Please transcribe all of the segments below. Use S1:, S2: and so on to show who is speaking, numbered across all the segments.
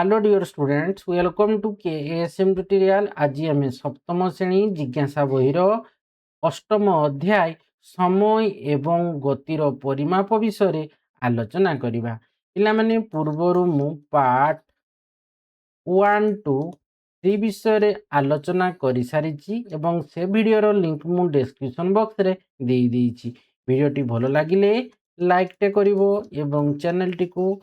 S1: Hello dear students, welcome to KSM tutorial. आज आम सप्तम श्रेणी जिज्ञासा बहिर अष्टम अध्याय समय एवं गतिर परिमाप विषय आलोचना करवा। पिला माने पूर्वरु मु पार्ट 1 टू 3 विषय आलोचना कर सारी एवं से वीडियो लिंक मु डिस्क्रिप्शन बॉक्स रे दे देइछि। वीडियोटी भलो लागिले लाइक टे करिवो एवं चैनल टी को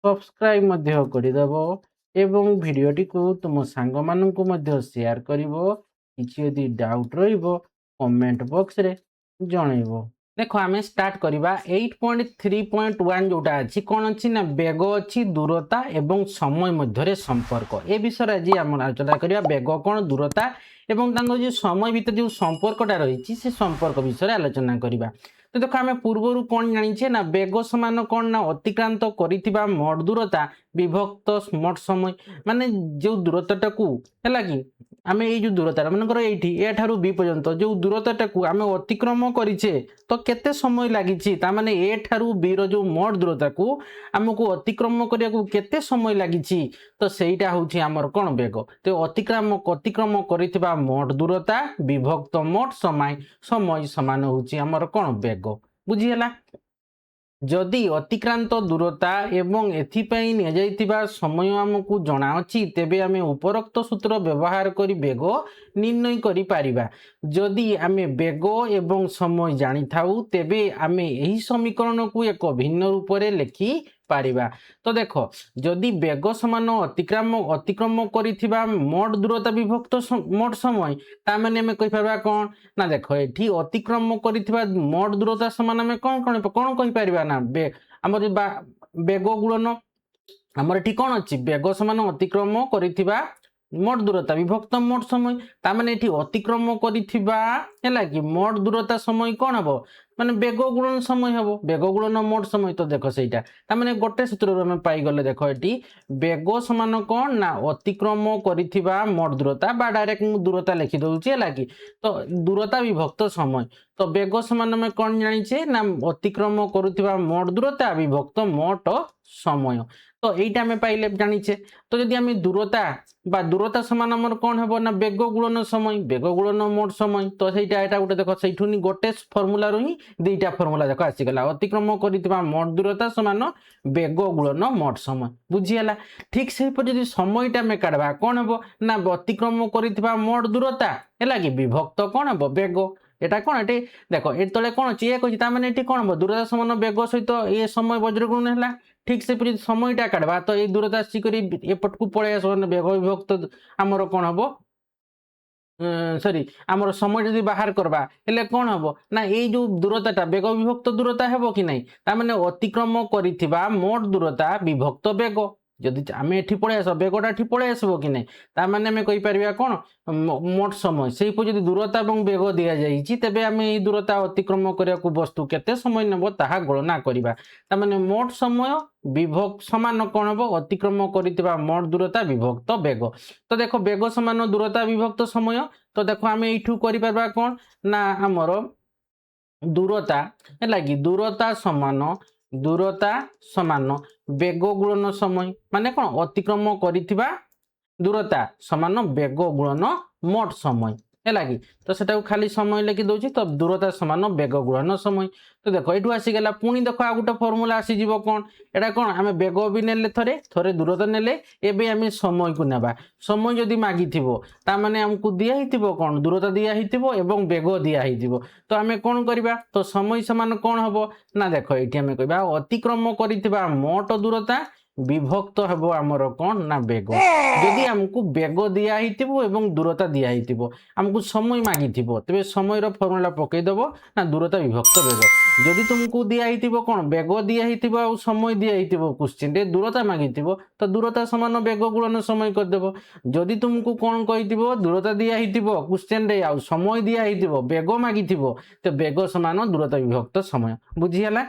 S1: सब्सक्राइब मध्य करिदब एवं वीडियोटी को तुम सांग माननकु मध्य शेयर करिवो। किछि यदि डाउट रहिबो कमेंट बॉक्स रे जणैबो। देखो आमे स्टार्ट करिबा 8.3.1 जोटा अछि कोन अछि ना वेग अछि दूरता एवं समय मध्य रे संपर्क। ए विषय आज हम आलोचना करिबा वेग कोन दूरता एवं तांको जे समय भीतर जो संपर्कटा रहिछि से संपर्क विषय आलोचना करिबा। तो देखो आम पूर्वर कौन जानी ना वेग समान कौन ना अतिक्रांत करिथिबा मोट दूरता विभक्त मोट समय माने जो दूरता को है कि आम ये दूरता मनकर ये एठारू बी पर्यंत जो दूरता को आम अतिक्रम करिछे तो केते समय लागिछि तामाने ए ठारू बी रो जो मोट दूरता को आमको अतिक्रम करिया को केते समय लागिछि तो सेटा होछि हमर कोन वेग। तो अतिक्रम करिथिबा मोट दूरता विभक्त मोट समय समय समान होछि हमर कोन वेग। बुझिहेला। जदि अतिक्रांत दूरता एवं एथिपाई नियाଯାଇଥିବା समय आमको जଣା अछि तेबे आमे उपरोक्त सूत्र व्यवहार करी वेग निर्णय करि पारिबा। जदि आमे वेग एवं समय जानि थाउ तेबे आमे एही समीकरण को एक भिन्न रूप रे लिखि पारिबा। तो देखो जदि वेग समान अतिक्रम करिथिबा मोट दूरता विभक्त मोट समय ता माने आमे कहि पारबा कोन ना देखो एठी अतिक्रम करिथिबा मोट दूरता समान आमे कोन कहि पारिबा ना हमर वेग गुणन हमर एठी कोन अछि वेग समान अतिक्रम करिथिबा मोट दूरता विभक्त मोट समय ता माने एठी अतिक्रम करिथिबा हैला कि मोट दूरता समय कोन हबो माने वेग गुणन समय हबो वेग गुणन मोट समय। तो देखो सेटा ता माने गोटे सूत्र रे हम पाई गले देखो एठी वेग समान कोन ना अतिक्रम करिथिबा मोट दूरता बा डायरेक्ट मु दूरता लिखि दउची हैला कि तो दूरता विभक्त समय। तो वेग समान में कोन जानि छे ना अतिक्रम करुथिबा मोट दूरता विभक्त मोट समय। तो एटा में पाइले जानि छे। तो यदि हम दूरता बा दूरता समान हमर कोन हेबो ना वेग गुणन समय वेग गुणन मोट समय। तो सेटा एटा गुटे देखो सेठुनी गोटे फार्मूला रही दुईटा फार्मूला देखो आसी गला अतिक्रम करिथिबा मोट दूरता समान वेग गुणन मोट समय। बुझियाला। ठीक से पर यदि समयटा में काढबा कोन हेबो ना अतिक्रम करिथिबा मोट दूरता हैला कि विभक्त कोन हेबो वेग। एटा कोन एटी देखो ए तले कोन अछि ए कहि ता माने एटी कोन हेबो दूरता समान वेग सहित ए समय वज्र गुणन हैला। ठीक से पर समयटा काढबा तो ए दूरता आसी करी एपट को पळे आसो वेग विभक्त हमर कोन हेबो सॉरी आमर समय यदि बाहर करबा हेले कोन हबो ना ए जो दूरताटा वेग विभक्त दूरता हेबो कि नै ता माने अतिक्रम करिथिबा मोट दूरता विभक्त वेग। जदि आमे एठी पळे आसो वेगटा एठी पळे आसबो कि नै ता माने आमे कहि परिबा कोन मोट समय सेही पर यदि दूरता एवं वेग दिया जाईछि तेबे आमे ए दूरता अतिक्रम करिया को वस्तु केते समय नेबो ताहा गणना करिबा। ता माने मोट समय विभक्त समान कोन हबो अतिक्रम करिथिबा मोट दूरता विभक्त वेग। तो देखो वेग समान दूरता विभक्त समय। तो देखो आम यू कर कौन ना आमर दूरता है कि दूरता समान वेग गुणन समय माने कौन अतिक्रम करिथिबा दूरता समान वेग गुणन मोट समय है कि तो सेटा खाली समय लिखि दउछि तो दूरता समान वेग गुणन समय। तो देखो एठू आसीगला पुणी देखो आ गोटे फॉर्मूला आसीजिवो कोन एटा कोन आमे वेग भी नेले थरे दूरता नेले एबे आमे समय को नेबा। समय जदि मागिथिबो ता माने हमकु दिया हिथिबो कोन दूरता दिया हिथिबो एवं वेग दिया हिथिबो। तो आमे कोन करबा तो समय समान कोन हबो ना देखो एठी आमे कहबा अतिक्रम करिथिबा मोट दूरता विभक्त हेबो हमर कोन ना वेग। जदि हमकु वेग दिया हिथिबो एवं दूरता दिया हिथिबो हमकु समय मागिथिबो तबे समय रो फार्मूला पकै दबो ना दूरता विभक्त वेग। जदि तुमको दिया हिथिबो कोन वेग दिया हिथिबो आ समय दिया हिथिबो क्वेश्चन रे दूरता मागिथिबो तो दूरता समान वेग गुणन समय कर देबो। जदि तुमको कोन कहिथिबो दूरता दिया हिथिबो क्वेश्चन रे आ समय दिया हिथिबो वेग मागिथिबो तो वेग समान दूरता विभक्त समय। बुझियाला।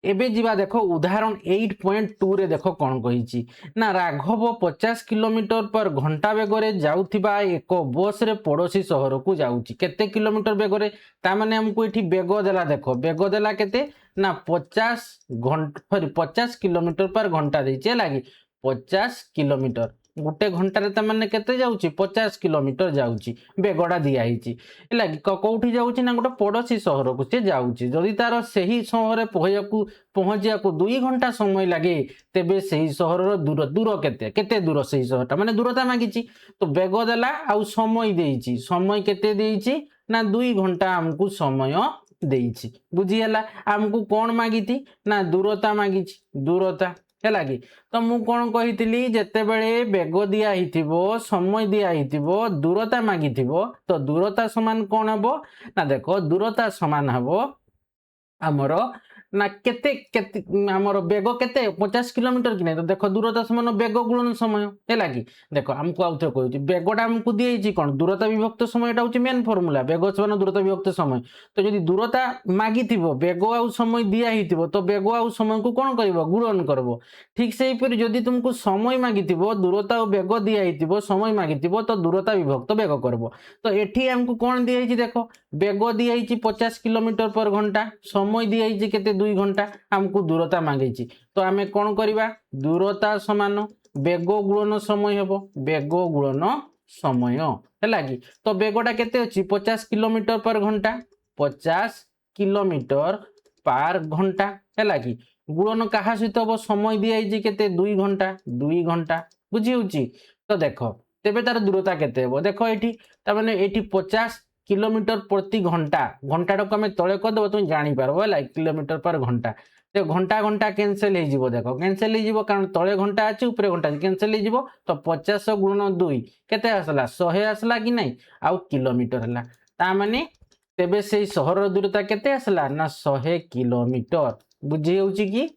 S1: एबे जीवा देखो उदाहरण 8.2 रे देखो कौन कही ना राघव 50 किलोमीटर पर घंटा बेगरे जाउथिबा एक बस रे पड़ोसी शहर को जाउची केते किलोमीटर बेगरे ता माने हमको एठी बेग देला देखो बेग देला केते ना 50 किलोमीटर पर घंटा देचे लागी 50 किलोमीटर गोटे घंटे तमाने केते जाउची 50 किलोमीटर जाउची बेगड़ा दिया हिची हैला कोठी जाउची ना गोटे पड़ोसी सहर को से जाउची जदि तार सही सहर पहुंचिया को 2 घंटा समय लगे तेबे सही सहर दूर दूर केते केते दूर सही सहरटा माने दूरता मागिची तो बेग देला आउ समय देइची समय केते देइची ना 2 घंटा हमकु समय देइची बुझियला हमकु कोन मागिती ना दूरता मागिची दूरता हैला कि तो मु कोन कहितली जेते बेले बेग दिया हिथिबो समय दिया हिथिबो दूरता मागिथिबो तो दूरता समान कोन हबो ना देखो दूरता समान हबो आमर ना केते केते आमर बेग केते 50 किलोमीटर कि नहीं तो देखो दूरता समान बेग गुणन समय हैला कि देखो हमको आउथे कहूची बेगटा हमको दिएची कोन दूरता विभक्त समयटा होची मेन फार्मूला बेग समान दूरता विभक्त समय तो जदि दूरता मागिथिबो बेग आउ समय दिया हिथिबो तो बेग आउ समय को कोन करबो गुणन करबो ठीक सेही पर जदि तुमको समय मागिथिबो दूरता आउ बेग दिया हिथिबो समय मागिथिबो तो दूरता विभक्त बेग करबो तो एठी हमको कोन दिएची देखो बेग दिएची 50 किलोमीटर पर घंटा समय दिएची केते 2 घंटा हमको दूरता मांगीची तो आमे कोन करबा दूरता समान बेग गुणन समय हेबो बेग गुणन समय हैला कि तो बेगटा केते अछि 50 किलोमीटर पर घंटा 50 किलोमीटर पर घंटा हैला कि गुणन कहा सहित हबो समय दिआइची केते 2 घंटा 2 घंटा बुझी होची तो देखो तेबे तार दूरता केते हेबो देखो एठी त माने एठी 50 किलोमीटर प्रति घंटा घंटा को आम तले करदेव तुम जापर है किलोमीटर पर घंटा तो घंटा घंटा कैनसल हो देख कैनसल हो कारण तले घंटा अच्छे ऊपर घंटा कैनसल हो तो 50 गुणन 2 केते आसला 100 आसला कि नहीं आउ किलोमीटर है ताने तेबे से सहर दूरता केते आसला ना 100 किलोमीटर बुझी होउची कि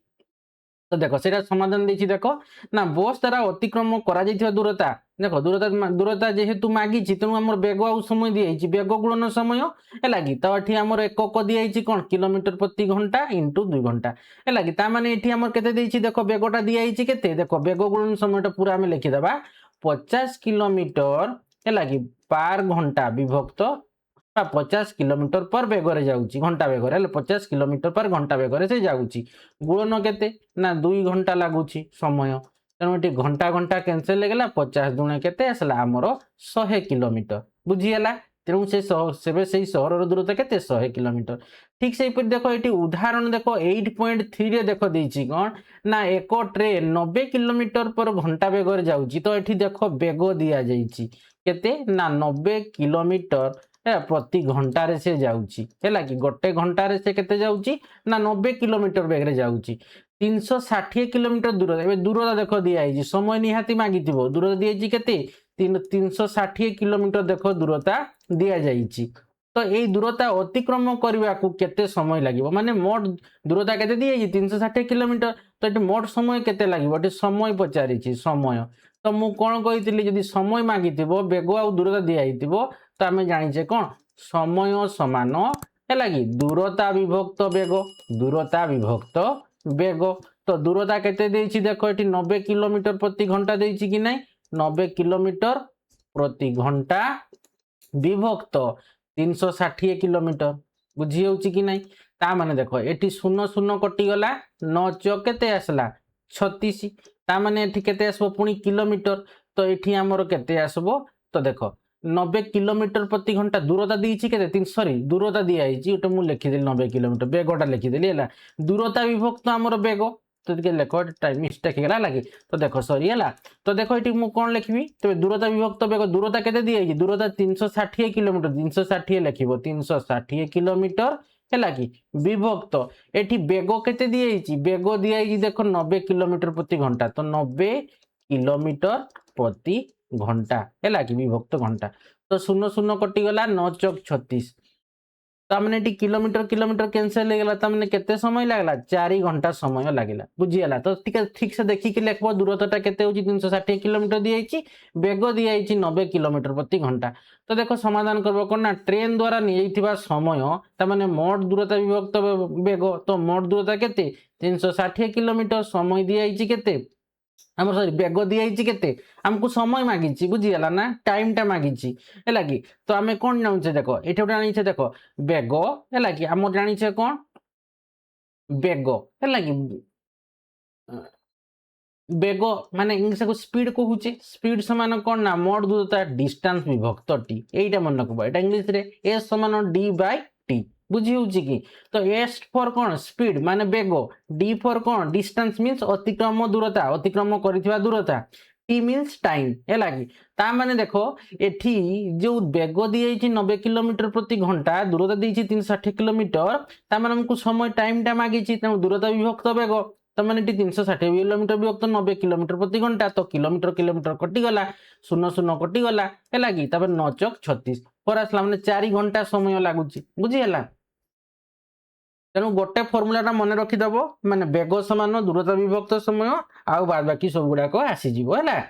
S1: तो देखो सेटा समाधान देछि देखो ना बस द्वारा अतिक्रम करा जाइथिबा दूरता देखो दूरता जेहेतु मागिछि तेणु हमर बेग आउ समय दियाइछि बेग गुणन समय हैला कि तो एठी हमर एकक दियाइछि कोन किलोमीटर प्रति घंटा इंटू 2 घंटा हैला कि ता माने एठी हमर केते देइछि देखो बेगटा दियाइछि केते देखो बेग गुणन समयटा पूरा हम लिखि देबा 50 किलोमीटर हैला कि पर घंटा विभक्त 50 किलोमीटर पर बेगरे जाउची घंटा बेगरे 50 किलोमीटर पर घंटा बेगरे से जाउची गुणन केते ना 2 घंटा लागुची समय तेणु एटी घंटा घंटा कैंसिल हो गला 50 दुणे केते आसला हमर 100 किलोमीटर बुझीगला तेणु से सहर दूरता केते 100 किलोमीटर ठीक से देखो ये उदाहरण देखो 8.3 रे देखो देइची कोन ना एक ट्रेन 90 किलोमीटर पर घंटा बेगर जाउची तो एठी देखो बेग दिया जाइची केते ना 90 किलोमीटर प्रति घंटा रे से जाउची हैला कि गोटे घंटा रे से केते जाउची ना 90 किलोमीटर बेग रे जाउची 360 किलोमीटर दूर ए दूरता देखो दिया है समय निहाती मागिथिबो दूरता दिया केते 360 किलोमीटर देखो दूरता दिया जाइछि तो यही दूरता अतिक्रम करने को केते समय लागिबो माने मोट दूरता केते दिया 360 किलोमीटर तो ये मोट समय केते लागिबो ये समय पचारिछि समय तो मु कोन कहितली जदि समय मागिथिबो बेग आ दूरता दिया हिथिबो तो आमे जानिछे कोन समय समान हैला कि दूरता विभक्त बेग दूरता विभक्त बेग तो दूरता केते देइछि देखो एठी 90 किलोमीटर प्रति घंटा देइछि कि नहीं 90 किलोमीटर प्रति घंटा विभक्त 360 किलोमीटर बुझी होउछि कि नहीं ता माने देखो एठी 0 0 कटि गला 9 चौक केते आसला 36 ता माने एठी केते आसबो पुनी किलोमीटर तो एठी हमर केते आसबो तो देखो 90 किलोमीटर प्रति घंटा दूरता दीची केते 300 दूरता दिया हिची ओटे मु लिखि देली 90 किलोमीटर बेगटा लिखि देली हैला दूरता विभक्त हमर बेग तो के लेखो टाइम मिस्टेक हेला लागी तो देखो सॉरी हैला तो देखो एटी मु कोन लिखबी तबे दूरता विभक्त बेग दूरता केते दिया हिची दूरता 360 किलोमीटर 360 लिखिबो 360 किलोमीटर हैला कि विभक्त एटी बेग केते दिया हिची बेग दिया हिची देखो 90 किलोमीटर प्रति घंटा तो 90 किलोमीटर प्रति घंटा हैला कि विभक्त घंटा तो 0 0 कटि गला 9 चौक 36 तामने टी किलोमीटर किलोमीटर कैंसिल हो गला तामने केते समय लागला 4 घंटा समय लागला बुझियला तो ठीक से देखि के लिखबो दूरताटा केते होची 360 किलोमीटर दियाइची बेग दियाइची 90 किलोमीटर प्रति घंटा तो देखो समाधान करबो कोन ना ट्रेन द्वारा नियैथिबा समय तामने मोट दूरता विभक्त बेग तो मोट दूरता केते 360 किलोमीटर समय दियाइची केते हमर सॉरी बेग दियाइची केते हमको समय मागिची बुझियला ना टाइम टा मागिची हैला कि तो हमें कोन जाउछे देखो एठे जानिछे देखो बेग हैला कि हम जानिछे कोन बेग हैला कि बेग माने इंग्लिश को स्पीड कहूचे स्पीड समान कौन ना मोड दूरता डिस्टेंस विभक्त टी एटा मन रखबो एटा इंग्लिश रे एस समान डी बाय टी बुझी होउची की तो एस फॉर कौन स्पीड माने बेग डी फॉर कौन डिस्टेंस मींस अतिक्रम दूरता अतिक्रम करिथिबा दूरता टी मींस टाइम है लागी ता माने देखो एठी जो बेग दिए 90 किलोमीटर प्रति घंटा दूरता दी 360 किलोमीटर ता माने हमको समय टाइम टा मागी तेणु दूरता विभक्त बेग तो मैंने 360 किलोमीटर विभक्त 90 किलोमीटर प्रति घंटा तो किलोमीटर किलोमीटर कटिगला 0 कटिगला है लगी 9 चौक 36 पर आसला मैंने 4 घंटा समय लगुच बुझीगला तेणु गोटे फर्मुला मन रखिदब माने बेग समान दूरता विभक्त समय आउ बाद बाकी सब गुड़ाक आसीज है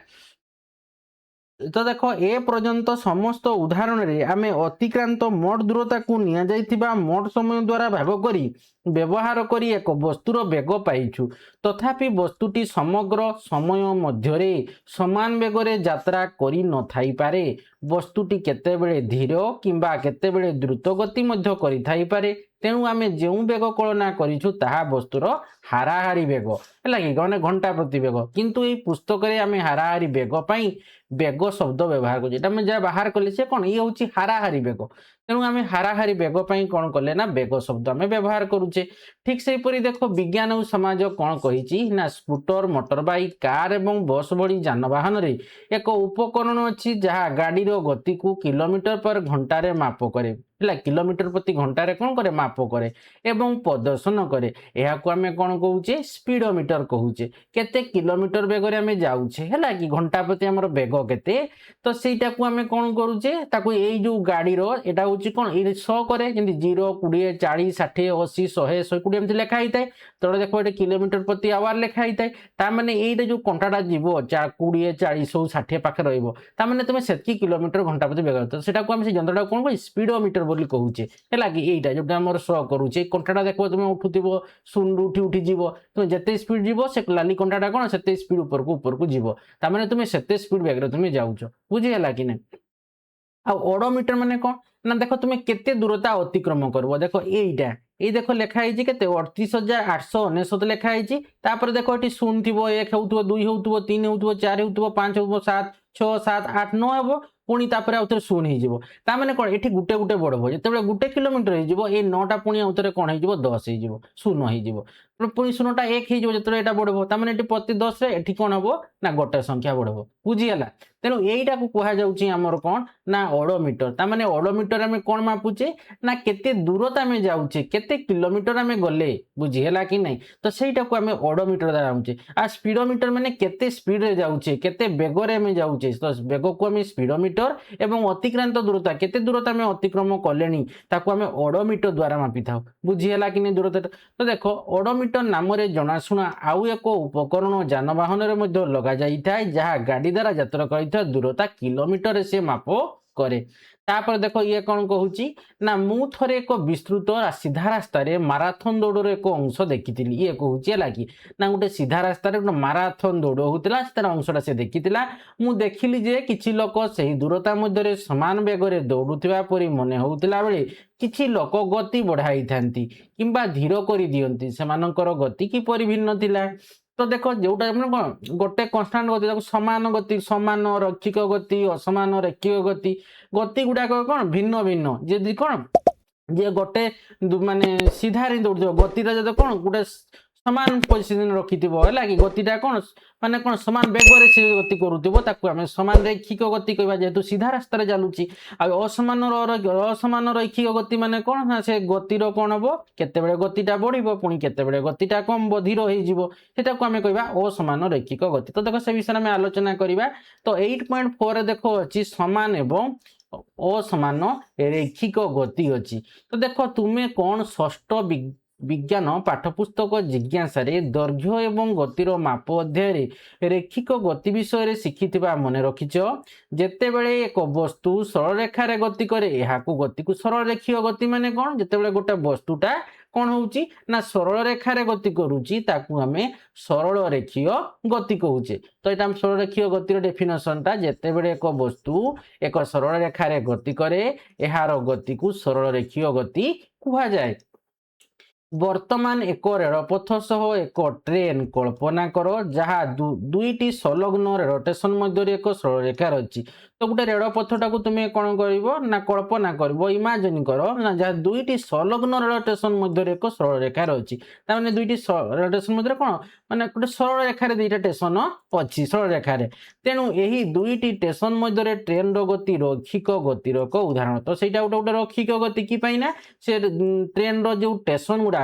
S1: तो देखो ए पर्यंत समस्त उदाहरण रे आमे अतिक्रांत मोट दूरता को निया जाइथिबा मोट समय द्वारा भाग करी व्यवहार करी एक वस्तुर बेग पाइछु तथापि वस्तुटी समग्र समय मध्यरे समान बेगरे यात्रा करी न थाई पारे वस्तुटी केतेबेले धीर किंबा केतेबेले द्रुत गति मध्य करि थाई पारे तेणु आमे जेउ बेग कल्पना करिछु ताहा वस्तुर हाराहारी बेग है कि गने घंटा प्रति बेग किंतु ए पुस्तक रे आमे हाराहारी बेग पाई बेग शब्द व्यवहार कर बाहर कले से कौन ये हूँ हाराहारी बेग तेणु आम हाराहारी बेग पाई कौन कले ना बेग शब्द आम व्यवहार करुचे ठीक से देखो विज्ञान और समाज कौन कही ना स्कूटर मोटर बाइक कार एवं बस भली जानवाहन रे एक उपकरण अच्छी जहाँ गाड़ी गति को किलोमीटर पर घंटारे माप करे किलोमीटर प्रति घंटारे कौन करे माप करे एवं प्रदर्शन करे यह को आम कौन कहूचे स्पीडोमीटर कहूचे केते किलोमीटर बेगरे आम जाऊे है कि घंटा प्रति आमर बेग केते तो सेटा को आम कौन करुचे ताकू ये जो गाड़ी एटा हूँ कौन ये 100 करे जमी 0 20 40 60 80 100 120 एमती लिखा होता है तो देखो ये किलोमीटर प्रति आवर लिखा होता है ताने ये जो कंटाटा जीव 20 40 60 पाखे रही तुम से किलोमीटर घंटा प्रति बेग तो सेटा से जंत्रटा कौन कह स्पीडोमीटर बोली कहूचे है कि यहीटा जो आम शो करुचे कंटाटा देखो तुम उठुव शून्य उठी उठी जीव तुम जिते स्पीड जीव से लाली कंटाटा कौन से स्पीड ऊपर जीव ताने तुम से स्पीड बेग तुम जाऊच बुझीगला कि ना आ ओडोमीटर माने कौन ना देखो तुम केते दूरता अतिक्रम करबो देखो एईटा ये देखो लिखाई के 38,899 लिखाई देखो ये शून्य थी 1 हो 2 हो 3 हो 4 हो 5 हो 7 6 7 8 9 हम पुणी आउे शून्य होने कौन ये गोटे गोटे बढ़ जो गोटे किलोमीटर हो 9टा पुणी आउे कौन हो 10 हो शून्य हो पुणी 0टा 1 हो जो बढ़ ताने प्रति 10 ये कौन हम ना गोटे संख्या बढ़ बुझीगला तेणु यहीटा को कहुमर कौन ना ओडोमीटर ताने ओडोमीटर आम कौन मापुचे ना केते दूरता आम जाऊे केते किलोमीटर आम गले बुझीगला कि नहीं तो सहीटा को आम ओडोमीटर जाऊे आ स्पीडोमीटर माने केते स्पीड रे जाऊे केते बेगरे आम जाऊे तो बेग को आम स्पीडोमीटर एवं अतिक्रांत दूरता केते दूरता आम अतिक्रम कले ताको आम ओडोमीटर द्वारा मापी था बुझीगला कि नहीं दूरता तो देखो ओडोमीटर नाम जनाशुना आउ एक उपकरण जानवाहन लगा जाए जहाँ गाड़ी द्वारा यात्रा कर दूरता किलोमीटर से माप करे तापर देखो ये कौन कहूची ना मु थरे एक विस्तृत सीधा रास्ता रे माराथन दौड़ एक अंश देखी ये कहूची है कि ना गोटे सीधा रास्ता रे गोटे माराथन दौड़ होता तार अंशटा से देखी मु देखिली जे किछि लोक से दूरता मध्य समान बेगरे दौड़ुवा परी मन होता बेले किछि लोक गति बढ़ाई थांती किंबा धीर कर दियंती सेमानकर गति किपरि भिन्न थिला तो देखो जोटा कौन गोटे कन्स्टांट गति समान गति समान रैखिक गति असमान रैखिक गति गति गुड़ाक कौन भिन्न भिन्न जदि कौन जे गोटे माने सीधा दौड़ गतिटा जो कौन गोटे समान पोजिशन रखि है कि गतिटा कौन माने कौन समान बेगरे से गति करुव समान रैखिक गति कहवा जेहेतु सीधा रास्ता चलुची असमान रैखिक गति माने कौन ना से गतिर कौन हम केतेबेले गतिटा बढ़िबो पुणी केतेबेले गतिटा कम धीर हो को आम कहवा असमान रैखिक गति तो देखो से विषय में आलोचना करवा तो 8.4 देखो अच्छी समान एवं असमान रैखिक गति अच्छी तो देखो तुम्हें कौन षष्ठ विज्ञान पाठ्यपुस्तक जिज्ञासा दैर्घ्य एवं गतिर माप अध्याय रैखिक गति विषय शिखि मन रखिच जेतेबेले एक वस्तु सरल रेखार गति करे यहाँ गति को सरल रेखीय गति माने कौन जेतेबेले गोटे वस्तुटा कौन होउची ना सरल रेखार गति करुची ताकू आमे सरल रेखीय गति कहूचे तो यहाँ सरल रेखीय गतिर डेफिनेशन टा जेतेबेले एक वस्तु एक सरल रेखार गति करे यार गति को सरल रेखीय गति कहुआ जाए ବର୍ତ୍ତମାନ ଏକ ରେଳପଥ ସହ ଏକ ଟ୍ରେନ୍ କଳ୍ପନା କର ଯାହା ଦୁଇଟି ସଂଲଗ୍ନ ରେଳ ଷ୍ଟେସନ ମଧ୍ୟରେ ଏକ ସରଳରେଖା ରହିଛି। ତ ଗୋଟେ ରେଳପଥଟାକୁ ତୁମେ କ'ଣ କରିବ ନା କଳ୍ପନା କରିବ, ଇମାଜିନ୍ କର ନା ଯାହା ଦୁଇଟି ସଂଲଗ୍ନ ରେଳ ଷ୍ଟେସନ ମଧ୍ୟରେ ଏକ ସରଳରେଖା ରହିଛି। ତାମାନେ ଦୁଇଟି ରେଳ ଷ୍ଟେସନ ମଧ୍ୟରେ କ'ଣ ମାନେ ଗୋଟେ ସରଳରେଖାରେ ଦୁଇଟା ଷ୍ଟେସନ ଅଛି ସରଳରେଖାରେ। ତେଣୁ ଏହି ଦୁଇଟି ଷ୍ଟେସନ ମଧ୍ୟରେ ଟ୍ରେନ୍ର ଗତି ରୈଖିକ ଗତିର ଏକ ଉଦାହରଣ। ତ ସେଇଟା ଗୋଟେ ରୈଖିକ ଗତି କି ପାଇଁ ନା ସେ ଟ୍ରେନ୍ର ଯେଉଁ ଷ୍ଟେସନ ଗୁଡ଼ାକ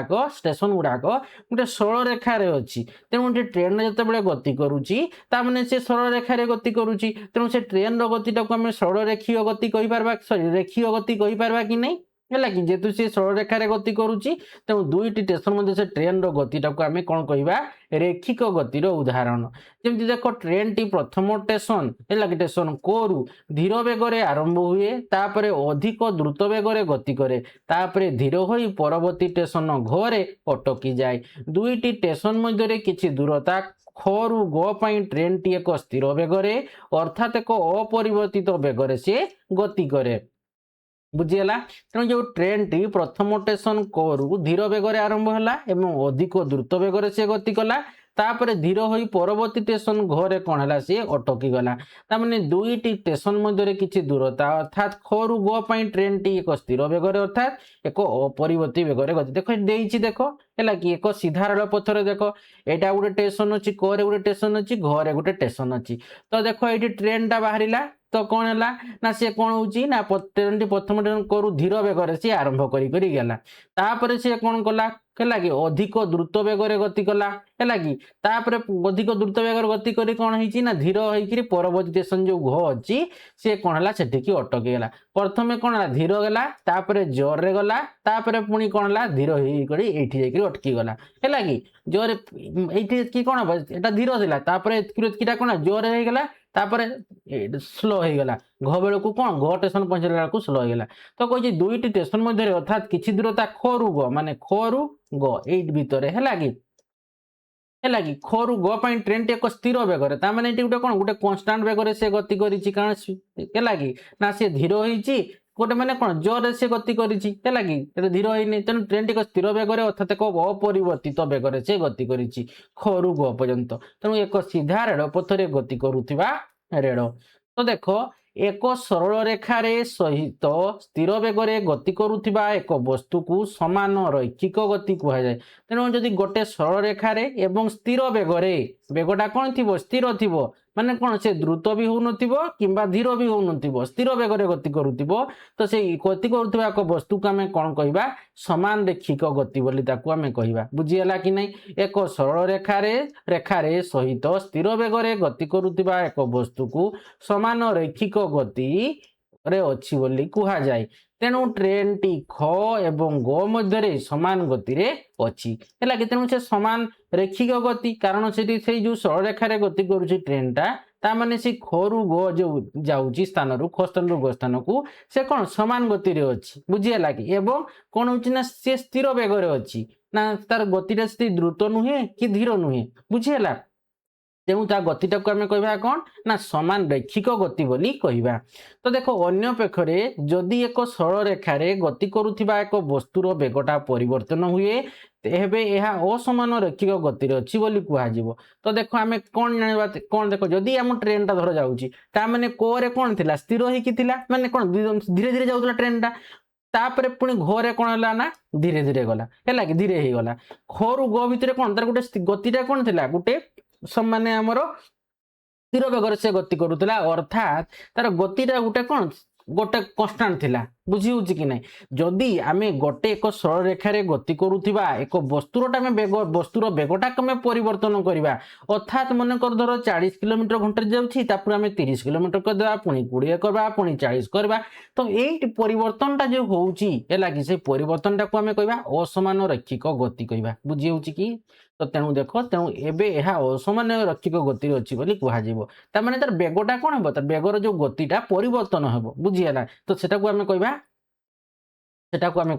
S1: ଗୋଟେ ସରଳରେଖାରେ ଅଛି। ତେଣୁ ଗୋଟେ ଟ୍ରେନ୍ ଯେତେବେଳେ ଗତି କରୁଛି ତାମାନେ ସେ ସରଳରେଖାରେ ଗତି କରୁଛି। ତେଣୁ ସେ ଟ୍ରେନ୍ର ଗତିଟାକୁ ଆମେ ରେଖୀୟ ଗତି କହିପାରିବା କି ନାହିଁ? ହେଲା କି ଯେହେତୁ ସେ ସରଳରେଖାରେ ଗତି କରୁଛି ତେଣୁ ଦୁଇଟି ଷ୍ଟେସନ ମଧ୍ୟରେ ସେ ଟ୍ରେନ୍ର ଗତିଟାକୁ ଆମେ କ'ଣ କହିବା? ରେଖିକ ଗତିର ଉଦାହରଣ। ଯେମିତି ଦେଖ ଟ୍ରେନ୍ଟି ପ୍ରଥମ ଷ୍ଟେସନ ହେଲା କି ଷ୍ଟେସନ କୋରୁ ଧୀର ବେଗରେ ଆରମ୍ଭ ହୁଏ, ତାପରେ ଅଧିକ ଦ୍ରୁତ ବେଗରେ ଗତି କରେ, ତାପରେ ଧୀର ହୋଇ ପରବର୍ତ୍ତୀ ଷ୍ଟେସନ ଘରେ ଅଟକି ଯାଏ। ଦୁଇଟି ଷ୍ଟେସନ ମଧ୍ୟରେ କିଛି ଦୂରତା ଖରୁ ଗ ପାଇଁ ଟ୍ରେନ୍ଟି ଏକ ସ୍ଥିର ବେଗରେ ଅର୍ଥାତ୍ ଏକ ଅପରିବର୍ତ୍ତିତ ବେଗରେ ସେ ଗତି କରେ। ବୁଝିଗଲା? ତେଣୁ ଯେଉଁ ଟ୍ରେନ୍ଟି ପ୍ରଥମ ଷ୍ଟେସନ କରୁ ଧୀର ବେଗରେ ଆରମ୍ଭ ହେଲା ଏବଂ ଅଧିକ ଦ୍ରୁତ ବେଗରେ ସେ ଗତି କଲା, ତାପରେ ଧୀର ହୋଇ ପରବର୍ତ୍ତୀ ଷ୍ଟେସନ ଘରେ କ'ଣ ହେଲା? ସେ ଅଟକି ଗଲା। ତାମାନେ ଦୁଇଟି ଷ୍ଟେସନ ମଧ୍ୟରେ କିଛି ଦୂରତା ଅର୍ଥାତ୍ ଖରୁ ଗ ପାଇଁ ଟ୍ରେନ୍ଟି ଏକ ସ୍ଥିର ବେଗରେ ଅର୍ଥାତ୍ ଏକ ଅପରିବର୍ତ୍ତୀ ବେଗରେ ଗତି। ଦେଖ ଦେଇଛି ଦେଖ ହେଲା କି ଏକ ସିଧା ରେଳ ପଥରେ ଦେଖ ଏଇଟା ଗୋଟେ ଷ୍ଟେସନ ଅଛି, କରେ ଗୋଟେ ଷ୍ଟେସନ ଅଛି, ଘରେ ଗୋଟେ ଷ୍ଟେସନ ଅଛି। ତ ଦେଖ ଏଇଠି ଟ୍ରେନ୍ଟା ବାହାରିଲା ତ କ'ଣ ହେଲା ନା ସେ କ'ଣ ହେଉଛି ନା ଟ୍ରେନ୍ଟି ପ୍ରଥମ ଟ୍ରେନ୍ କରୁ ଧୀର ବେଗରେ ସିଏ ଆରମ୍ଭ କରି ଗଲା। ତାପରେ ସିଏ କ'ଣ କଲା ହେଲା କି ଅଧିକ ଦ୍ରୁତ ବେଗରେ ଗତି କଲା ହେଲା କି ତାପରେ ଅଧିକ ଦ୍ରୁତ ବେଗରେ ଗତି କରି କ'ଣ ହେଇଛି ନା ଧୀର ହେଇକିରି ପରବର୍ତ୍ତୀ ଷ୍ଟେସନ ଯେଉଁ ଘ ଅଛି ସିଏ କ'ଣ ହେଲା ସେଠିକି ଅଟକି ଗଲା। ପ୍ରଥମେ କ'ଣ ହେଲା ଧୀର ଗଲା, ତାପରେ ଜୋରରେ ଗଲା, ତାପରେ ପୁଣି କ'ଣ ହେଲା ଧୀର ହେଇକରି ଏଇଠି ଯାଇକରି ଅଟକି ଗଲା ହେଲା କି ଜୋରରେ ଏଇଠି କି କ'ଣ ହବ ଏଇଟା ଧୀର ଥିଲା ତାପରେ ଏତିକିଟା କ'ଣ ଜୋରରେ ହେଇଗଲା ତାପରେ ସ୍ଲୋ ହେଇଗଲା। ଘ ବେଳକୁ କ'ଣ ଘ ଷ୍ଟେସନ ପହଞ୍ଚିଲା ବେଳକୁ ସ୍ଲୋ ହେଇଗଲା। ତ କହିଛି ଦୁଇଟି ଷ୍ଟେସନ ମଧ୍ୟରେ ଅର୍ଥାତ୍ କିଛି ଦୂରତା ଖରୁ ଗ ମାନେ ଖରୁ ଗ ଏଇଟ୍ ଭିତରେ ହେଲା କି ଖରୁ ଗ ପାଇଁ ଟ୍ରେନ୍ଟି ଏକ ସ୍ଥିର ବେଗରେ ତାମାନେ ଏଠି ଗୋଟେ କ'ଣ ଗୋଟେ କନଷ୍ଟାଣ୍ଟ ବେଗରେ ସେ ଗତି କରିଛି। କାରଣ ହେଲା କି ନା ସେ ଧୀର ହେଇଛି ଗୋଟେ ମାନେ କ'ଣ ଜୋରରେ ସେ ଗତି କରିଛି ହେଲା କି ଏଟା ଧୀର ହେଇନି। ତେଣୁ ଟ୍ରେନ୍ଟି ଏକ ସ୍ଥିର ବେଗରେ ଅର୍ଥାତ୍ ଏକ ଅପରିବର୍ତ୍ତିତ ବେଗରେ ସେ ଗତି କରିଛି ଖରୁ ଗ ପର୍ଯ୍ୟନ୍ତ। ତେଣୁ ଏକ ସିଧା ରେଳ ପଥରେ ଗତି କରୁଥିବା ରେଳ। ତ ଦେଖ ଏକ ସରଳ ରେଖାରେ ସହିତ ସ୍ଥିର ବେଗରେ ଗତି କରୁଥିବା ଏକ ବସ୍ତୁକୁ ସମାନ ରୈଖିକ ଗତି କୁହାଯାଏ। ତେଣୁ ଯଦି ଗୋଟେ ସରଳ ରେଖାରେ ଏବଂ ସ୍ଥିର ବେଗରେ ବେଗଟା କ'ଣ ଥିବ? ସ୍ଥିର ଥିବ ମାନେ କ'ଣ ସେ ଦ୍ରୁତ ବି ହେଉନଥିବ କିମ୍ବା ଧୀର ବି ହେଉନଥିବ, ସ୍ଥିର ବେଗରେ ଗତି କରୁଥିବ। ତ ସେଇ ଗତି କରୁଥିବା ଏକ ବସ୍ତୁକୁ ଆମେ କ'ଣ କହିବା? ସମାନ ରେଖିକ ଗତି ବୋଲି ତାକୁ ଆମେ କହିବା। ବୁଝିଗଲା କି ନାହିଁ? ଏକ ସରଳ ରେଖାରେ ସହିତ ସ୍ଥିର ବେଗରେ ଗତି କରୁଥିବା ଏକ ବସ୍ତୁକୁ ସମାନ ରୈଖିକ ଗତିରେ ଅଛି ବୋଲି କୁହାଯାଏ। ତେଣୁ ଟ୍ରେନ୍ଟି ଖ ଏବଂ ଗ ମଧ୍ୟରେ ସମାନ ଗତିରେ ଅଛି ହେଲା କି ତେଣୁ ସେ ସମାନ ରେଖିକ ଗତି କାରଣ ସେଠି ସେଇ ଯେଉଁ ସରଳରେଖାରେ ଗତି କରୁଛି ଟ୍ରେନ୍ଟା ତାମାନେ ସେ ଖରୁ ଗ ଯେଉଁ ଯାଉଛି ସ୍ଥାନରୁ ଖ ସ୍ଥାନରୁ ଗ ସ୍ଥାନକୁ ସେ କ'ଣ ସମାନ ଗତିରେ ଅଛି। ବୁଝିହେଲା କି? ଏବଂ କ'ଣ ହେଉଛି ନା ସେ ସ୍ଥିର ବେଗରେ ଅଛି ନା ତାର ଗତିଟା ସେଠି ଦ୍ରୁତ ନୁହେଁ କି ଧୀର ନୁହେଁ। ବୁଝିହେଲା? ତେଣୁ ତା ଗତିଟାକୁ ଆମେ କହିବା କ'ଣ ନା ସମାନ ରୈଖିକ ଗତି ବୋଲି କହିବା। ତ ଦେଖ ଅନ୍ୟପକ୍ଷରେ ଯଦି ଏକ ସରଳ ରେଖାରେ ଗତି କରୁଥିବା ଏକ ବସ୍ତୁର ବେଗଟା ପରିବର୍ତ୍ତନ ହୁଏ ତେବେ ଏହା ଅସମାନ ରୈଖିକ ଗତିରେ ଅଛି ବୋଲି କୁହାଯିବ। ତ ଦେଖ ଆମେ କ'ଣ ଜାଣିବା କ'ଣ ଦେଖ ଯଦି ଆମ ଟ୍ରେନ୍ଟା ଧର ଯାଉଛି ତାମାନେ କୋରେ କ'ଣ ଥିଲା? ସ୍ଥିର ହେଇକି ଥିଲା ମାନେ କ'ଣ ଧୀରେ ଧୀରେ ଯାଉଥିଲା ଟ୍ରେନ୍ଟା ତାପରେ ପୁଣି ଘରେ କ'ଣ ହେଲା ନା ଧୀରେ ଧୀରେ ଗଲା ହେଲା କି ଧୀରେ ହେଇଗଲା। ଖରୁ ଗ ଭିତରେ କ'ଣ ତାର ଗୋଟେ ଗତିଟା କ'ଣ ଥିଲା? ଗୋଟେ ମାନେ ଆମର ସ୍ଥିର ବେଗରେ ସେ ଗତି କରୁଥିଲା ଅର୍ଥାତ୍ ତାର ଗତିଟା ଗୋଟେ କ'ଣ ଗୋଟେ କନଷ୍ଟାଣ୍ଟ ଥିଲା। ବୁଝି ହେଉଛି କି ନାହିଁ? ଯଦି ଆମେ ଗୋଟେ ଏକ ସରଳ ରେଖାରେ ଗତି କରୁଥିବା ଏକ ବସ୍ତୁର ବେଗଟାକୁ ଆମେ ପରିବର୍ତ୍ତନ କରିବା ଅର୍ଥାତ୍ ମନେକର ଧର 40 କିଲୋମିଟର ଘଣ୍ଟାରେ ଯାଉଛି ତାପରେ ଆମେ 30 କିଲୋମିଟର କରିଦେବା ପୁଣି 20 କରିବା ପୁଣି 40 କରିବା ତ ଏଇ ପରିବର୍ତ୍ତନଟା ଯେଉଁ ହେଉଛି ହେଲା କି ସେ ପରିବର୍ତ୍ତନଟାକୁ ଆମେ କହିବା ଅସମାନ ରୈଖିକ ଗତି କହିବା। ବୁଝି ହେଉଛି କି? ତ ତେଣୁ ଦେଖ ତେଣୁ ଏବେ ଏହା ଅସମାନ ରୈଖିକ ଗତିରେ ଅଛି ବୋଲି କୁହାଯିବ। ତାମାନେ ତାର ବେଗଟା କ'ଣ ହେବ? ତାର ବେଗର ଯେଉଁ ଗତିଟା ପରିବର୍ତ୍ତନ ହେବ। ବୁଝିହେଲା? ତ ସେଟାକୁ ଆମେ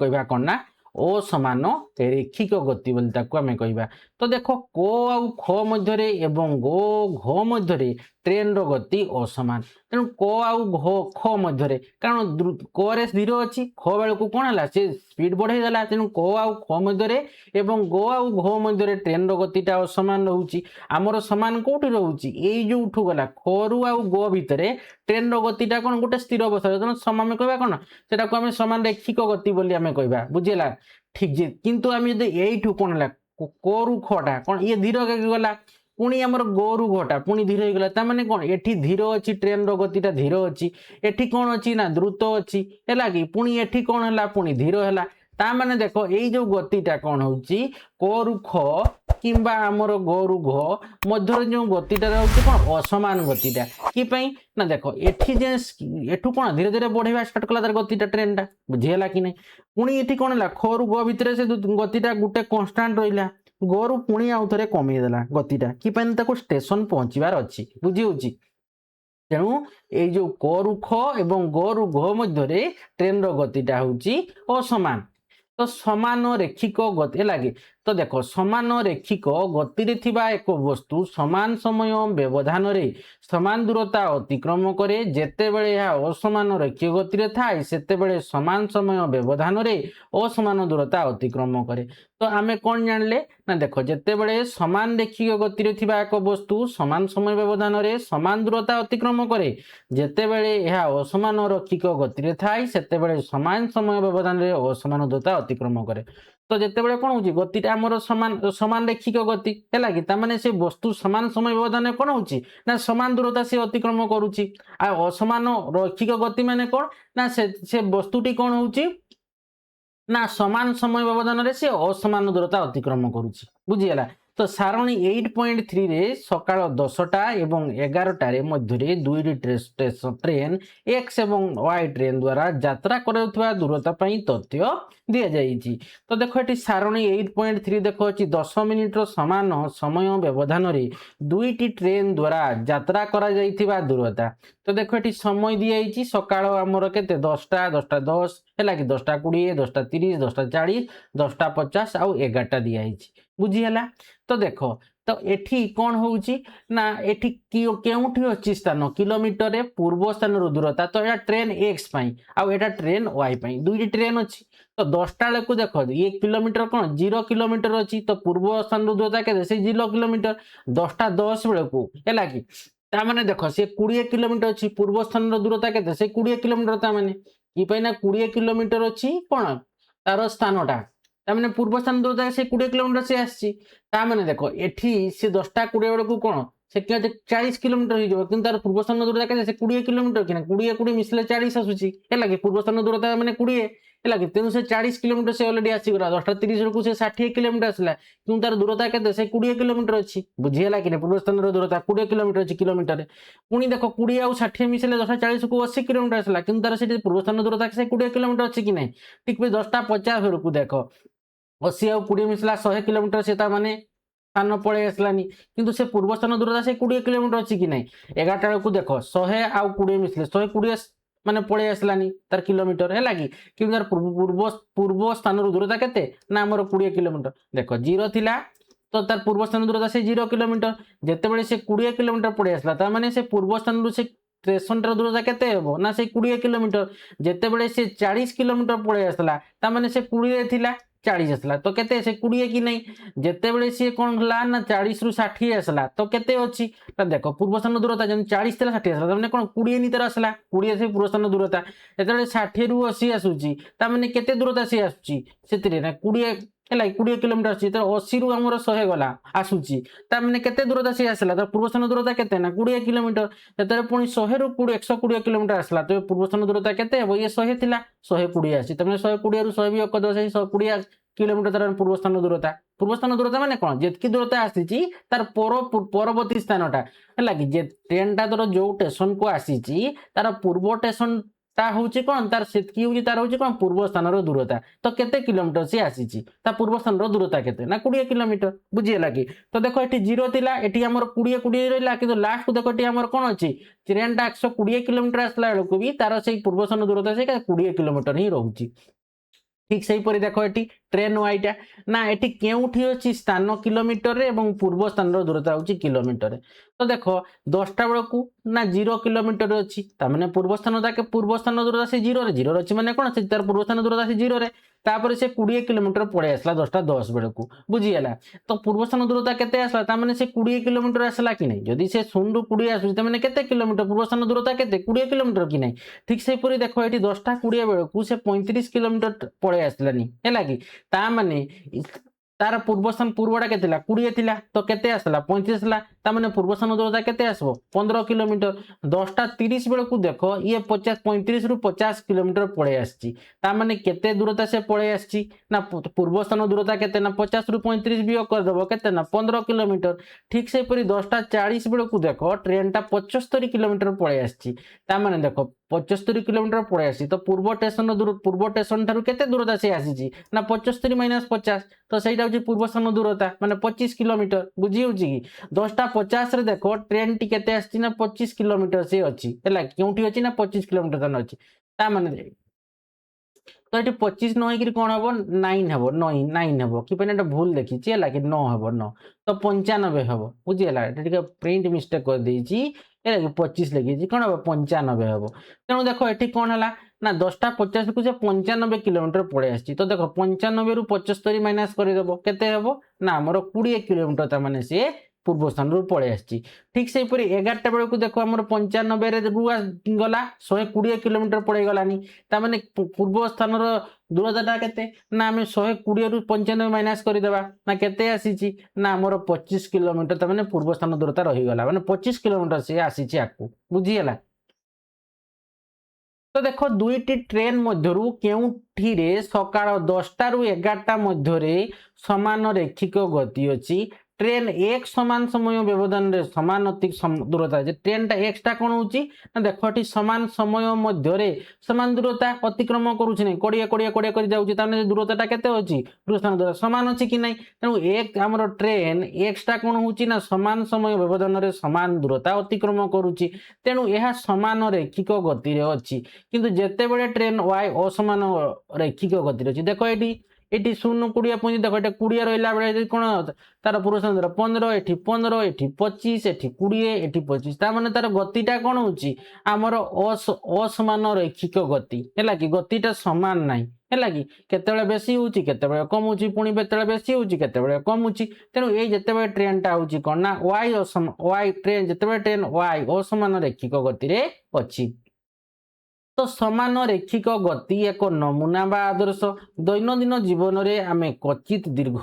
S1: କହିବା କ'ଣ ନା ଅସମାନ ରେଖିକ ଗତି ବୋଲି ତାକୁ ଆମେ କହିବା। ତ तो देख को आउ ख मध्य एवं गो घ मध्य ट्रेन रो गति असमान तेणु क आउ घ ख मध्य कारण क रे 0 अच्छी ख बेल को कौन है से स्पीड बढ़ाईदेला तेणु क आउ ख मध्य एवं गो आउ घ मध्य ट्रेन रो गतिटा असमान रोचे आमर समान कौटी रोचे यही जो उठू गला ख रु आउ गो भितर ट्रेन रो गतिटा कौन गोटे स्थिर अवस्था तेणु आम कह कौन से आम समान रेखिक गति बोली आम कह बुझेगा ठीक जे किंतु आम जो यू कौन है कोरु खटा कौन ये धीर गला पुणी आमर गोरु घटा पुणी धीर हो गला माने कौन एठी धीर अच्छी ट्रेन रो गतिटा धीर अच्छी एठी कौन अच्छी ना द्रुत अच्छी है कि पुणी एठी कौन है पुणी धीर है ता माने देखो यही जो गतिटा कौन होची कोरु ख किंबा आमर गोरु घ मध्य जो गतिटा रोचे कौन असमान गतिटा कि ना देखो एठी जे एठू कौन धीरे धीरे बढ़ेगा स्टार्ट कला तार गतिटा ट्रेनटा बुझीगला कि नहीं पुणी एठी कौन है खरु ग भितर से गतिटा गोटे कन्स्टांट रहा गोरु पुणी आउ थे कमीदेला गतिटा कि स्टेशन पहुँचबार अच्छी बुझी होची तेणु ये जो कोरु ख एवं गोरु घ मध्य ट्रेन रो गतिटा होची असमान तो समान रेखिक गति लगे तो देखो समान रेखिक गति रे थिबा एक वस्तु समान समय व्यवधान रे समान दूरता अतिक्रम करे जेतेबेले यह असमान रेखिक गति रे थाए सेतेबेले समान समय व्यवधान रे असमान दूरता अतिक्रम करे तो आमे कौन जानले ना देखो जेतेबेले समान रेखिक गति रे थिबा एक वस्तु समान समय व्यवधान रे समान दूरता अतिक्रम करे जेतेबेले यह असमान रेखिक गति रे थाए सेतेबेले समान समय व्यवधान रे असमान दूरता अतिक्रम करे तो जितेबाला कौन हो गतिटा आमर समान समान रेखिक गति है कि तामाने से वस्तु समान समय व्यवधान कौन हो समान दूरता से अतिक्रम करुच्ची असमान रैखिक गति माने कौन ना से वस्तुटी कौन हो ना समान समय व्यवधान से असमान दूरता अतिक्रम करुच्ची बुझीगला तो सारणी 8.3 रे सकाळ 10टा एवं 11टारे मध्य दुईटी ट्रेन एक्स एवं वाई ट्रेन द्वारा यात्रा करुवा दूरता तथ्य दि जाइए तो देखो ये सारणी 8.3 देखो 10 मिनिट समान समय व्यवधान रे दुईटी ट्रेन द्वारा यात्रा करा जाइथिबा दूरता तो देखो ये समय दि जाइए सकाळ आमर केते 10टा 10टा 10 है कि 10टा 20 10टा 30 10टा 40 10टा 50 आउ 11टा दि जाइए बुझीगला तो देखो तो एठी कौन होउची ना एठी केउठी अछि स्थान किलोमीटर रे पूर्व स्थान रो दूरता तो एटा ट्रेन एक्स पई आ एटा ट्रेन वाई पई दुईटी ट्रेन अछि तो 10टा लेको देखो ये किलोमीटर कौन 0 किलोमीटर अछि तो पूर्व स्थान रो दूरता केते से 0 किलोमीटर 10टा 10 बेले को हैला कि ता माने देखो से 20 किलोमीटर अछि पूर्व स्थान रो दूरता केते से 20 किलोमीटर ता माने ई पई ना 20 किलोमीटर अछि कोन तार स्थानटा तामने पूर्व स्थान दूरता से 20 किलोमीटर से आसी तामने देखो एठी से 10टा 20 बेले को कोन से 40 किलोमीटर हो जबो किंतु तार पूर्व स्थान दूरता के से 20 किलोमीटर कि 20 20 मिसले 40 आसुची हैला कि पूर्व स्थान दूरता माने 20 हैला कि तेनु से 40 किलोमीटर से ऑलरेडी आसी गला 10टा 30 को से 60 किलोमीटर आसला किंतु तार दूरता के से 20 किलोमीटर अछि बुझियला कि पूर्व स्थान रो दूरता 20 किलोमीटर अछि किलोमीटर पुनी देखो 20 आउ 60 मिसले 10टा 40 को 80 किलोमीटर आसला किंतु तार से पूर्व स्थान दूरता से 20 किलोमीटर अछि कि नै ठीक 10टा 50 को देखो 80 आउ 20 मिसला 100 किलोमीटर से माने स्थान पड़े आसलानी किंतु से पूर्व स्थान दूरता से 20 किलोमीटर अच्छी कि नहीं 11टा को देखो 100 आउ 20 मिसले 120 माने पड़े आसलानी तार किलोमीटर है कि किंतु तार पूर्व स्थान दूरता केते ना हमर 20 किलोमीटर देखो 0 थिला तो तार पूर्व स्थान दूरता से 0 किलोमीटर जेतेबेले से 20 किलोमीटर पड़े आसला तार माने से पूर्व स्थान से स्टेशन दूरता केते हेबो ना से 20 किलोमीटर जेतेबेले से 40 किलोमीटर पड़े आसला ता माने से 20 थिला 40 आसला तो केते से 20 कि नहीं जेतेबेले से कोन हला ना 40 रु 60 आसला तो केते अछि तो देखो पूर्व स्थान दूरता जन 40 थिला 60 आसला माने कोन 20 नितर आसला 20 से पूर्व स्थान दूरता जेतेबेले 60 रु 80 आसुची ता माने केते दूरता से आसुची सेतिरे ना 20 है 20 किलोमीटर अच्छी तो 80 रु आमर 100 गला आसुची ता माने केते दूरता से आसला तो पूर्व स्थान दूरता केते ना 20 किलोमीटर जेतरे पुनी 100 रु 120 किलोमीटर आसला तो पूर्व स्थान दूरता केते हेबो ये 100 थिला 120 आसी त माने 120 रु 100 भी 120 किलोमीटर तार पूर्व स्थान दूरता माने कौन जेतकी दूरता आसी तार परवर्ती स्थानटा है कि जे ट्रेनटा तोर जो स्टेशन को आसी तार पूर्व स्टेशन ता होची कौन तार सेतकी होची तार होची कौन पूर्व स्थान दूरता तो केते किलोमीटर से आसी ता पूर्व स्थान दूरता केते ना 20 किलोमीटर बुझीगला कि तो देखो एठी 0 थिला एठी हमर 20 20 रहला किंतु लास्ट को देखो एठी हमर कोन अछि ट्रेनटा 120 किलोमीटर आसला बेलको भी तार से पूर्व स्थान दूरता से 20 किलोमीटर ही रहउची ठीक से ही परि देखो एठी ट्रेन वाईटा ना एटी केउठी अछि स्थान किलोमीटर रे एवं पूर्व स्थान दूरता होची किलोमीटर। तो देखो 10टा बेलू ना 0 किलोमीटर अच्छी ताने पूर्व स्थान दूरता से 0 रे 0 अच्छी माने कौन से तार पूर्व स्थान दूरता से 0 रे तापर से 20 किलोमीटर पड़े आसला 10टा 10 बेलू बुझीगला। तो पूर्व स्थान दूरता केते आसला ताने से 20 किलोमीटर आसला कि नहीं जदि से 0 रु 20 आसुची ताने केते किलोमीटर पूर्व स्थान दूरता केते 20 किलोमीटर कि नहीं। ठीक से पूरी देखो ये 10टा 20 बेलू से 35 किलोमीटर पड़े आसलानी है कि ता माने तार पूर्व स्थान पूर्वटा के 20 थिला तो केते आसला 35 आसला ता माने पूर्व स्थान दूरता केते आसबो 15 किलोमीटर। 10टा 30 बेलू देखो ये 35 रु 50 किलोमीटर पड़े आसची ता माने केते दूरता से पड़े आसची ना पूर्व स्थान दूरता केते ना 50 रु 35 वियोग कर देबो केते ना 15 किलोमीटर। ठीक से परी 10टा 40 बेलू देखो ट्रेन टा 75 किलोमीटर पड़े आसची ता माने देखो 75 किलोमीटर पड़े आसी तो पूर्व स्टेशन ठारू केते दूरता से आसीची ना 75 माइनस 50 तो सहीटा होची पूर्व स्थान दूरता माने 25 किलोमीटर बुझी होची कि 10टा 50 रे देखो ट्रेन टी केते आसी ना 25 किलोमीटर से अछि हैला केउठी अछि ना 25 किलोमीटर तन अछि ता माने तो ये 25 न होकर कौन हम 9 हम 9 हम कि एटा भूल देखी है कि 9 हम 9 तो 95 हम बुझीगला ये प्रिंट मिस्टेक कर देछि है कि 25 लिखी कौन हम 95 हम तेणु देखो ये कौन है ना 10टा 50 को से 95 किलोमीटर पड़े आसी तो देखो 95 रु 75 माइनस करदेव केते हम ना आमर 20 किलोमीटर ता माने से पूर्व स्थान रु पड़े आसी। ठीक से 11टा बेलू देखो आम 95 रु गला 120 किलोमीटर पड़े गलानी ताने पूर्व स्थान दूरता केते ना आम 120 रु 95 माइनस करदेवा ना केते आसी ना आमर 25 किलोमीटर ताने पूर्व स्थान दूरता रहीगला माने 25 किलोमीटर से आसी आकू बुझीगला। तो देखो दुईटी ट्रेन मध्यरु केउठिरे सकाळ 10टा रु 11टा मध्यरे समान रेखिक गति अछि ट्रेन एक समान समय व्यवधान रे समान अतिक दूरता जे ट्रेन टा एक्सटा कोन होची ना देखो एठी समान समय मध्यरे समान दूरता अतिक्रम करूछि नै कोडिया कोडिया कोडिया करि जाउछि ताने दूरताटा केते होची दूरस्थान दूरता समान अछि कि नै तेनु एक हमर ट्रेन एक्सटा कोन होची ना समान समय व्यवधान रे समान दूरता अतिक्रम करूछि तेनु एहा समान रेखिक गति रे अछि किंतु जेते बेले ट्रेन वाई असमान रेखिक गति रे अछि देखो एठी एटी 0 20 25 देखो एटा 20 रहिला बेले कोन तार पूर्व स्थान 15 एठी 15 एठी 25 एठी 20 एठी 25 ता माने तार गतिटा कोन होची हमर असमान रेखिक गति हैला कि गतिटा समान नाही हैला कि केतेबेले बेसी होची केतेबेले कम होची पुनी बेतेबेले बेसी होची केतेबेले कम होची तेनु ए जेतेबेले ट्रेन टा होची कोन ना वाई ट्रेन जेतेबेले ट्रेन वाई असमान रेखिक गति रे अछि तो समान रेखिक गति एक नमूना बा आदर्श दैनंदिन जीवन रे आमे क्वचित दीर्घ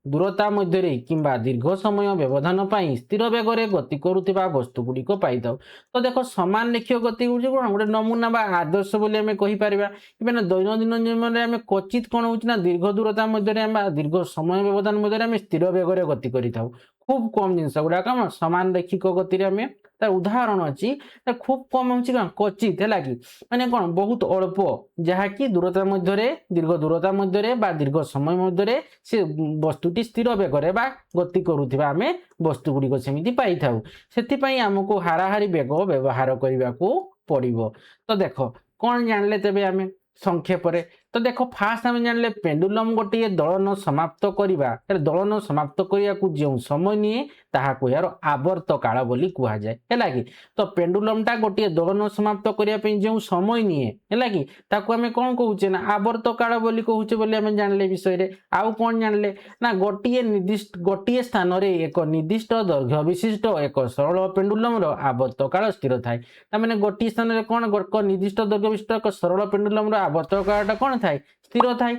S1: दूरता मध्य किंबा दीर्घ समय व्यवधान पाई स्थिर बेग रे गति करुवा वस्तु गुड़िक पाई तो देखो समान रेखिक गति हूँ कौन गोटे नमूना बा आदर्श बोली आमे कहि परिबा कि दैनंदिन जीवन रे आमे क्वचित कौन होची ना दीर्घ दूरता मध्य दीर्घ समय व्यवधान मध्य आमे स्थिर बेग रे गति करिथाउ खूब कम जिनस गुड़ा कम समान रेखिक गति आमे तार उदाहरण अच्छी खूब कम होची क्वचित है कि माने कौन बहुत अल्प जहाँकि दूरता मध्य दीर्घ दूरता मध्य दीर्घ समय मध्य से वस्तुटी स्थिर बेगर बा गति करुवा आम वस्तु गुड़िक सेमती पाई थाउ से आमको हाराहारी बेग व्यवहार करने को पड़ो। तो देख कौन जानले तेबे आम संक्षेप तो देखो फास्ट आम जानले पेंडुलम गोटे दलन समाप्त करवा दलन समाप्त करने को जो समय निए ताहाको यार आवर्त काल बोली कुहा जाए है कि तो पेंडुलम टा गोटे दलन समाप्त करने जो समय निए है कि ताको आमे कौन कहूचे ना आवर्त काल बोली कहूचे बोली आमे जानले विषय रे आउ कौन जानले ना गोटे निर्दिष्ट गोटे स्थान रे एक निर्दिष्ट दैर्घ्य विशिष्ट एक सरल पेंडुलम रो आवर्त काल स्थिर थाए तामाने गोटे स्थान रे कौन निर्दिष्ट दैर्घ्य विशिष्ट एक सरल पेंडुलम रो आवर्त कालटा कौन थाए स्थिर थाए।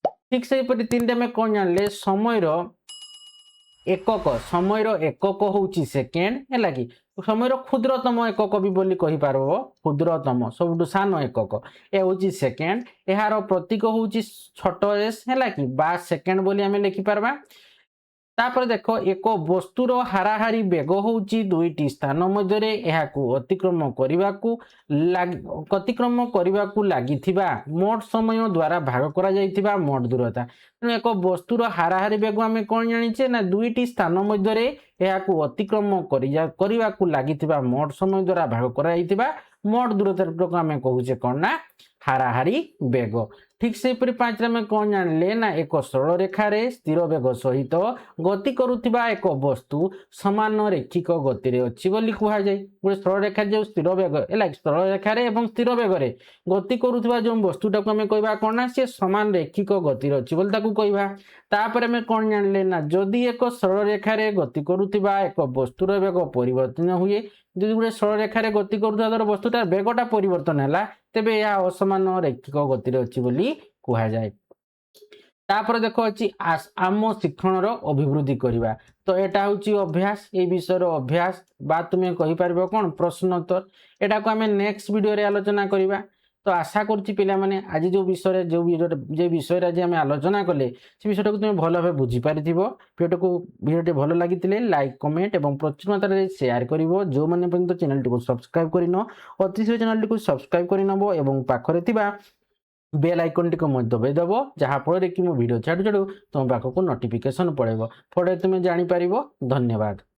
S1: ठीक से तीन में कौन जानले समय एकक होची सेकेंड है कि समय क्षुद्रतम एकक भी बोली कहि पारबो क्षुद्रतम सबुठु सान एकक ए होची सेकेंड यार प्रतीक होची छोट एस है कि 12 सेकेंड बोली आमे लिखि पारबा। तापर देखो एक वस्तुर हाराहारी बेग होची दुईटी स्थान मध्य अतिक्रम करने लागिथिबा मोट समय द्वारा भाग करा जाइथिबा मोट दूरता तेणु एक वस्तुर हाराहारी बेग आमे कौन जानिचे ना दुईटी स्थान मध्य अतिक्रम करने लागिथिबा मोट समय द्वारा भाग करा जाइथिबा मोट दूरता को आमे कहूचे कौन ना हाराहारी बेग। ठीक से 5 आम कौन जानिले ना एक सरल रेखार स्थिर बेग सहित गति करुवा एक वस्तु समान रेखिक गति अच्छी कहुए। गोटे सरल रेखा जो स्थिर बेग है सरल रेखार और स्थिर बेगर गति करुवा जो वस्तुटा को आम कह कौन ना सी सामान रेखिक गति अच्छी कहवा। तापर आम कौन जानिले ना जदि एक सरल रेखार गति करुवा एक वस्तुर बेग परिवर्तन हुए जो गोटे सरल रेखार गति कर वस्तुटार बेगटा परिवर्तन है तेबे यह असमान रेखिक गति अच्छी कहुए। तापर देख अच्छी आम शिक्षण अभिवृद्धि करवा तो यहाँ हूँ अभ्यास ये विषय अभ्यास बा तुम्हें कहीपर कौन प्रश्नोत्तर यहाँ को आम नेक्स्ट वीडियो आलोचना करवा। तो आशा करुच्ची पिला माने आज जो विषय आज आम आलोचना कले से विषय को तुम्हें भल भाव बुझीपारि भिडियो भल लगी लाइक कमेंट और प्रचुर मात्रा में शेयर कर जो मैंने पर्यटन चैनल टी सब्सक्राइब करन अति शीघ्र चैनल टी सब्सक्राइब करनब और पाखरे बेल आइकन टी दबाइदेव जहाँफल कि मो वीडियो छाड़ू छाड़ू तुम पाखक नोटिफिकेशन पड़ेगा फल तुम जापर। धन्यवाद।